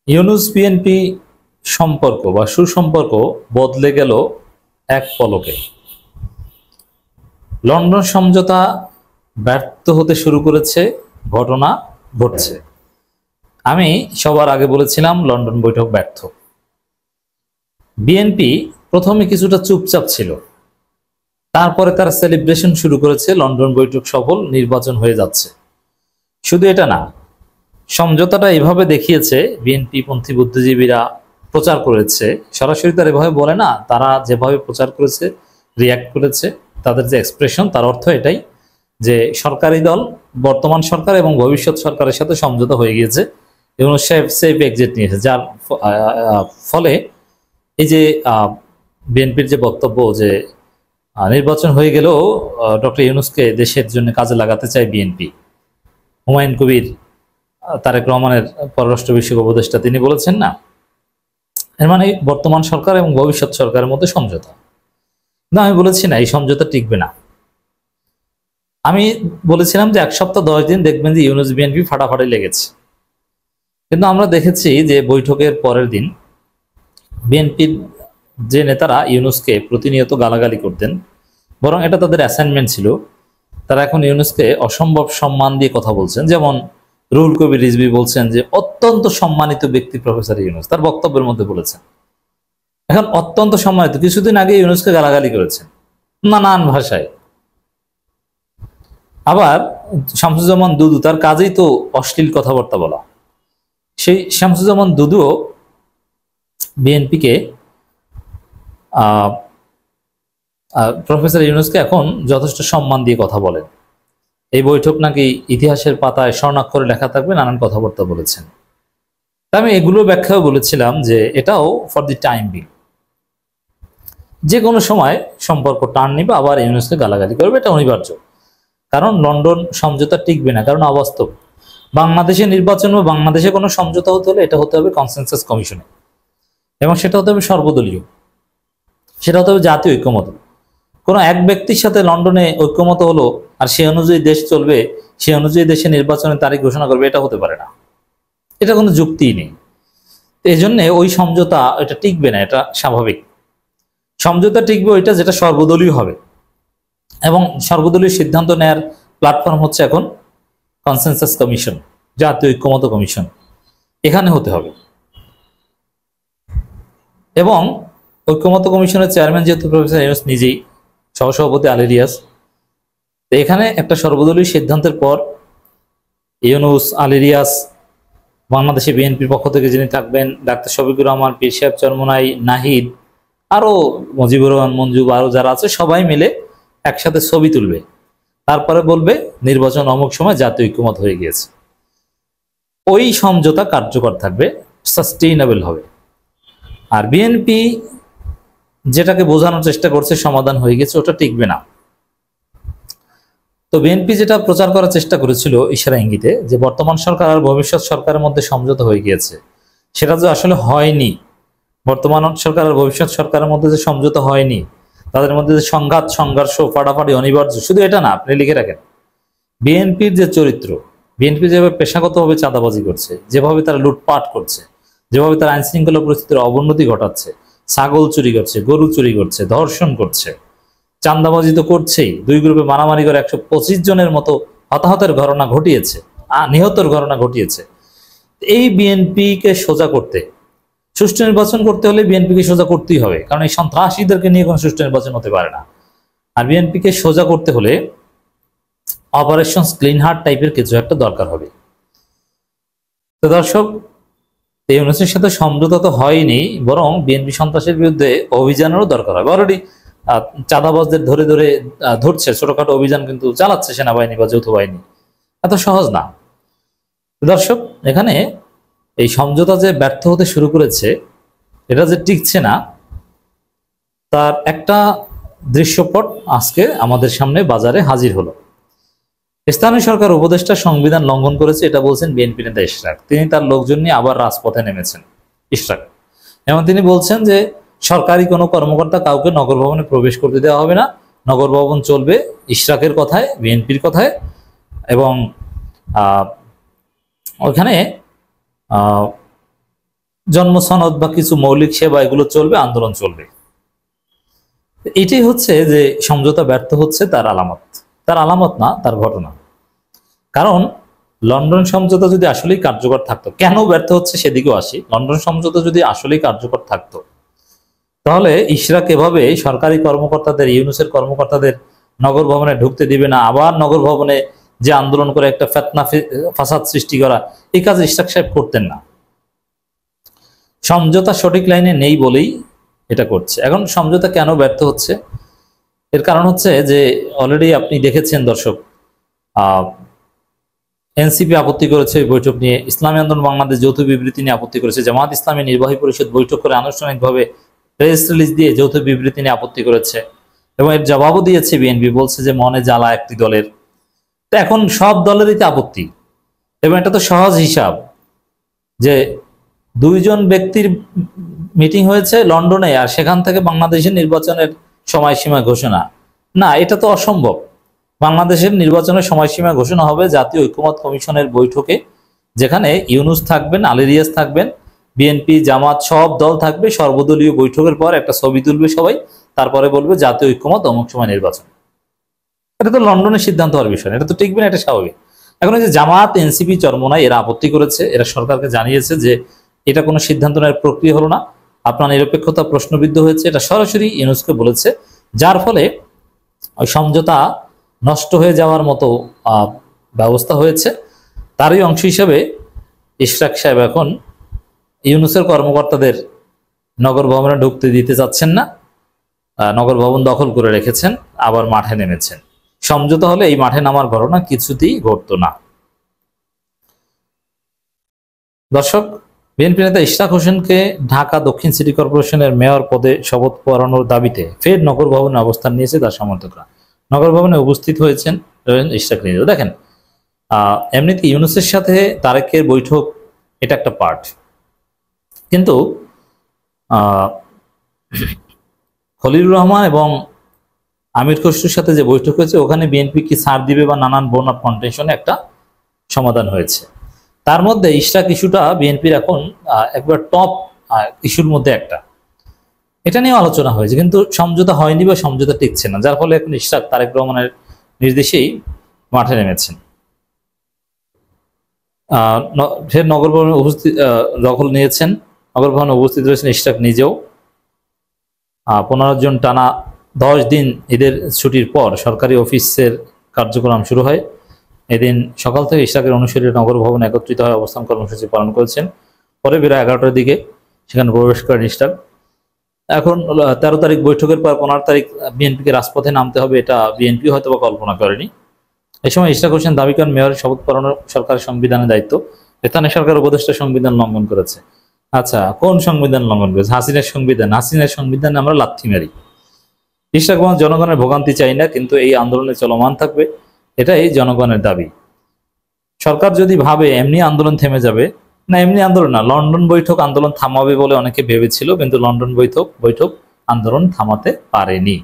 Yunus BNP সম্পর্ক বা সুসম্পর্ক বদলে গেল এক পলকে। লন্ডন সমঝোতা ব্যর্থ হতে শুরু করেছে, ঘটনা ঘটছে। আমি সবার আগে বলেছিলাম লন্ডন বৈঠক ব্যর্থ। বিএনপি প্রথমে কিছুটা চুপচাপ ছিল, তারপরে তারা সেলিব্রেশন শুরু করেছে, লন্ডন বৈঠক সফল, নির্বাচন হয়ে যাচ্ছে। শুধু এটা না, সমঝোতাটা এভাবে দেখিয়েছে, বিএনপি পন্থী বুদ্ধিজীবীরা প্রচার করেছে, সরাসরি তারা এভাবে বলে না, তারা যেভাবে প্রচার করেছে, রিয়াক্ট করেছে, তাদের যে এক্সপ্রেশন, তার অর্থ এটাই যে সরকারি দল, বর্তমান সরকার এবং ভবিষ্যৎ সরকারের সাথে সমঝোতা হয়ে গিয়েছে এবং সেফ এক্সিট নিয়েছে, যার ফলে এই যে বিএনপির যে বক্তব্য যে নির্বাচন হয়ে গেলেও ডক্টর ইউনূসকে দেশের জন্য কাজে লাগাতে চায় বিএনপি। হুমায়ুন কবির, তারেক রহমানের পররাষ্ট্র বিষয়ক উপদেষ্টা, তিনি বলেছেন না, এর মানে বর্তমান সরকার এবং ভবিষ্যৎ সরকারের মধ্যে সমঝোতা। না, আমি বলেছি না এই সমঝোতা টিকবে না। আমি বলেছিলাম যে 1 সপ্তাহ 10 দিন দেখবেন যে ইউনূস বিএনপি ফাটাফাটি লেগেছে, কিন্তু আমরা দেখেছি যে বৈঠকের পরের দিন বিএনপির যে নেতারা ইউনূসকে প্রতিনিয়ত গালাগালি করতেন, বরং এটা তাদের অ্যাসাইনমেন্ট ছিল, তারা এখন ইউনূসকে অসম্ভব সম্মান দিয়ে কথা বলছেন। যেমন রুহুল কবির রিজভী বলছেন যে অত্যন্ত সম্মানিত ব্যক্তি প্রফেসর ইউনূস, তার বক্তব্যের মধ্যে বলেছেন। এখন অত্যন্ত সম্মানিত, কিছুদিন আগে ইউনূসকে গালাগালি করেছেন নানান ভাষায়। আবার শামসুজ্জামান দুদু, তার কাজেই তো অশ্লীল কথাবার্তা বলা, সেই শামসুজ্জামান দুদুও বিএনপিকে প্রফেসর ইউনূসকে এখন যথেষ্ট সম্মান দিয়ে কথা বলেন। এই বৈঠক নাকি ইতিহাসের পাতায় স্বর্ণাক্ষরে লেখা থাকবে, নানান কথাবার্তা বলেছেন। তা আমি এগুলো ব্যাখ্যাও বলেছিলাম যে এটাও ফর দি টাইম বিং, যে কোনো সময় সম্পর্ক টার্ন নিবে, আবার ইউনূসকে গালাগালি করবে, এটা অনিবার্য। কারণ লন্ডন সমঝোতা টিকবে না, কারণ অবাস্তব। বাংলাদেশে নির্বাচন বা বাংলাদেশে কোনো সমঝোতা হতে হলে এটা হতে হবে কনসেনসাস কমিশনে, এবং সেটা হতে হবে সর্বদলীয়, সেটা হতে হবে জাতীয় ঐক্যমত। কোনো এক ব্যক্তির সাথে লন্ডনে ঐক্যমত হলো আর সে অনুযায়ী দেশ চলবে, সে অনুযায়ী দেশে নির্বাচনের তারিখ ঘোষণা করবে, এটা হতে পারে না, এটা কোনো যুক্তিই নেই। এই জন্য ওই সমঝোতা এটা টিকবে না, এটা স্বাভাবিক। সমঝোতা টিকবে ওইটা যেটা সর্বদলীয় হবে, এবং সর্বদলীয় সিদ্ধান্ত নেয়ার প্ল্যাটফর্ম হচ্ছে এখন কনসেনসাস কমিশন, জাতীয় ঐক্যমত কমিশন, এখানে হতে হবে। এবং ঐক্যমত কমিশনের চেয়ারম্যান যেহেতু প্রফেসর ইউনূস নিজেই, সহসভাপতি আলী রিয়াজ, তো এখানে একটা সর্বদলীয় সিদ্ধান্তের পর ইউনূস, আলী রিয়াজ, বাংলাদেশে বিএনপির পক্ষ থেকে যিনি থাকবেন ডাক্তার শফিকুর রহমান, পীর সাহেব চরমোনাই, নাহিদ, আরো মুজিবুর রহমান, মঞ্জু, আরো যারা আছে সবাই মিলে একসাথে ছবি তুলবে, তারপরে বলবে নির্বাচন অমুক সময় জাতীয় ঐক্যমত হয়ে গিয়েছে। ওই সমঝোতা কার্যকর থাকবে, সাস্টেইনেবল হবে। আর বিএনপি যেটাকে বোঝানোর চেষ্টা করছে সমাধান হয়ে গেছে, ওটা টিকবে না। তো বিএনপি যেটা প্রচার করার চেষ্টা করেছিল ইশারা ইঙ্গিতে, যে বর্তমান সরকার আর ভবিষ্যৎ সরকারের মধ্যে সমঝোতা হয়ে গিয়েছে, সেটা যে আসলে হয়নি। বর্তমান সরকার আর ভবিষ্যৎ সরকারের মধ্যে যে সমঝোতা হয়নি, তাদের মধ্যে যে সংঘাত, সংঘর্ষ, ফাটাফাটি অনিবার্য। শুধু এটা না, আপনি লিখে রাখেন, বিএনপির যে চরিত্র, বিএনপি যেভাবে পেশাগতভাবে চাঁদাবাজি করছে, যেভাবে তারা লুটপাট করছে, যেভাবে তারা আইন শৃঙ্খলা পরিস্থিতির অবনতি ঘটাচ্ছে, ছাগল চুরি করছে, গরু চুরি করছে, ধর্ষণ করছে, চাঁদাবাজি তো করছেই, দুই গ্রুপে মারামারি করে 125 জনের মতো হতাহতের ঘটনা ঘটিয়েছে, নিহতের ঘটনা ঘটিয়েছে। এই বিএনপিকে সোজা করতে, সুষ্ঠু নির্বাচন করতে হলে বিএনপিকে সোজা করতেই হবে, কারণ এই সন্ত্রাসীদেরকে নিয়ে কোনো সুষ্ঠু নির্বাচন হতে পারে না। আর বিএনপিকে সোজা করতে হলে অপারেশন ক্লিন হার্ট টাইপের কিছু একটা দরকার হবে। তো দর্শক, এই ইউনূসের সাথে সমঝোতা তো হয়নি, বরং বিএনপি সন্ত্রাসের বিরুদ্ধে অভিযানেরও দরকার হবে। অলরেডি চাঁদাবাজদের ধরে ধরে ধরছে, ছোটখাটো অভিযান কিন্তু চালাচ্ছে সেনাবাহিনী বা যৌথ বাহিনী, এত সহজ না। দর্শক, এখানে এই সমঝোতা যে ব্যর্থ হতে শুরু করেছে, এটা যে টিকছে না, তার একটা দৃশ্যপট আজকে আমাদের সামনে বাজারে হাজির হলো। স্থানীয় সরকার উপদেষ্টা সংবিধান লঙ্ঘন করেছে, এটা বলছেন বিএনপি নেতা ইশরাক। তিনি তার লোকজন নিয়ে আবার রাজপথে নেমেছেন ইশরাক, এবং তিনি বলছেন যে সরকারি কোনো কর্মকর্তা কাউকে নগর ভবনে প্রবেশ করতে দেওয়া হবে না, নগর ভবন চলবে ইশরাকের কথায়, বিএনপির কথায়। এবং ওইখানে জন্ম সনদ বা কিছু মৌলিক সেবা এগুলো চলবে, আন্দোলন চলবে। এটাই হচ্ছে যে সমঝোতা ব্যর্থ হচ্ছে তার আলামত, তার আলামত না, তার ঘটনা। কারণ লন্ডন সমঝোতা যদি আসলেই কার্যকর থাকতো, কেন ব্যর্থ হচ্ছে সেদিকেও আসি। লন্ডন সমঝোতা যদি আসলেই কার্যকর থাকতো তাহলে ইশরাক এভাবে সরকারি কর্মকর্তাদের, ইউনূসের কর্মকর্তাদের নগর ভবনে ঢুকতে দিবে না, আবার নগর ভবনে যে আন্দোলন করে একটা ফিতনা ফাসাদ সৃষ্টি করা, এই কাজ ইশরাক সাহেব করতেন না। সমঝোতা সঠিক লাইনে নেই বলেই এটা করছে। এখন সমঝোতা কেন ব্যর্থ হচ্ছে, এর কারণ হচ্ছে যে অলরেডি আপনি দেখেছেন দর্শক, এনসিপি আপত্তি করেছে ওই বৈঠক নিয়ে, ইসলামী আন্দোলন বাংলাদেশ যৌথ বিবৃতি নিয়ে আপত্তি করেছে, জামাত ইসলামী নির্বাহী পরিষদ বৈঠক করে আনুষ্ঠানিকভাবে প্রেস রিলিজ দিয়ে যৌথ বিবৃতি নিয়ে আপত্তি করেছে, এবং এর জবাবও দিয়েছে বিএনপি, বলছে যে মনে জ্বালা একটি দলের। তো এখন সব দলেরই তো আপত্তি, এবং এটা তো সহজ হিসাব যে দুইজন ব্যক্তির মিটিং হয়েছে লন্ডনে আর সেখান থেকে বাংলাদেশের নির্বাচনের সময়সীমা ঘোষণা, না এটা তো অসম্ভব। বাংলাদেশের নির্বাচনের সময়সীমা ঘোষণা হবে জাতীয় ঐক্যমত্য কমিশনের বৈঠকে, যেখানে ইউনূস থাকবেন, আলী রিয়াজ থাকবেন, বিএনপি জামাত সব দল থাকবে। সর্বদলীয় বৈঠকের পর একটা ছবি তুলবে সবাই, তারপরে বলবে জাতীয় ঐক্যমত্য অমুক সময় নির্বাচন। এটা তো লন্ডনের সিদ্ধান্ত হওয়ার বিষয়, এটা তো টিকবে না, এটা স্বাভাবিক। এখন যে জামাত, এনসিপি, চরমোনাই এরা আপত্তি করেছে, এরা সরকারকে জানিয়েছে যে এটা কোনো সিদ্ধান্ত নেওয়ার প্রক্রিয়া হলো না, আপনার নিরপেক্ষতা প্রশ্নবিদ্ধ হয়েছে, এটা সরাসরি ইউনূসকে বলেছে। যার ফলে ওই সমঝোতা নষ্ট হয়ে যাওয়ার মতো ব্যবস্থা হয়েছে। তারই অংশ হিসেবে ইশরাক সাহেব এখন ইউনূসের কর্মকর্তাদের নগর ভবনে ঢুকতে দিতে চাচ্ছেন না, নগর ভবন দখল করে রেখেছেন, আবার মাঠে নেমেছেন। সমঝোতা হলে এই মাঠে নামার ঘটনা কিছুতেই ঘটতো না। দর্শক, বিএনপি নেতা ইশরাক হোসেনকে ঢাকা দক্ষিণ সিটি কর্পোরেশনের মেয়র পদে শপথ পড়ানোর দাবিতে ফের নগর ভবনে অবস্থান নিয়েছে তার সমর্থকরা। নগর ভবনে উপস্থিত হয়েছেন ইশরাক নিজেও। দেখেন, এমনিতে ইউনূসের সাথে তারেকের বৈঠক এটা একটা পার্ট, কিন্তু খলিলুর রহমান এবং আমির খসরুর সাথে যে বৈঠক হয়েছে ওখানে বিএনপি কি ছাড় দিবে বা নানান বোন অফ কন্টেনশনে একটা সমাধান হয়েছে। তার মধ্যে ইশরাক ইস্যুটা বিএনপির এখন একবার টপ ইস্যুর মধ্যে একটা, এটা নিয়ে আলোচনা হয়েছে, কিন্তু সমঝোতা হয়নি বা সমঝোতা টিকছে না, যার ফলে এখন ইশরাক তারেক রহমানের নির্দেশেই মাঠে নেমেছেন। ফের নগর ভবনে উপস্থিত দখল নিয়েছেন, নগর ভবনে উপস্থিত রয়েছেন ইশরাক নিজেও। 15 জন টানা 10 দিন ঈদের ছুটির পর সরকারি অফিসের কার্যক্রম শুরু হয়। এদিন সকাল থেকে ইশরাকের অনুসারীরা নগর ভবনে একত্রিত হয়ে অবস্থান কর্মসূচি পালন করেছেন। পরে বেলা 11টার দিকে সেখানে প্রবেশ করেন ইশরাক। এখন 13 তারিখ বৈঠকের পর 15 তারিখ বিএনপিকে রাজপথে নামতে হবে, এটা বিএনপি হয়তো বা কল্পনা করেনি। এই সময় ইশরাক হোসেন দাবি করেন মেয়রের শপথ পড়ানো সরকারের সংবিধানের দায়িত্ব, স্থানীয় সরকার উপদেষ্টা সংবিধান লঙ্ঘন করেছে। আচ্ছা, কোন সংবিধান লঙ্ঘন করেছে? হাসিনার সংবিধান। হাসিনার সংবিধানে আমরা লাথি মারি। ইশরাক বলেন জনগণের ভোগান্তি চাই না, কিন্তু এই আন্দোলনে চলমান থাকবে, এটাই জনগণের দাবি। সরকার যদি ভাবে এমনি আন্দোলন থেমে যাবে, না এমনি আন্দোলন না, লন্ডন বৈঠক আন্দোলন থামাবে বলে অনেকে ভেবেছিল, কিন্তু লন্ডন বৈঠক আন্দোলন থামাতে পারেনি।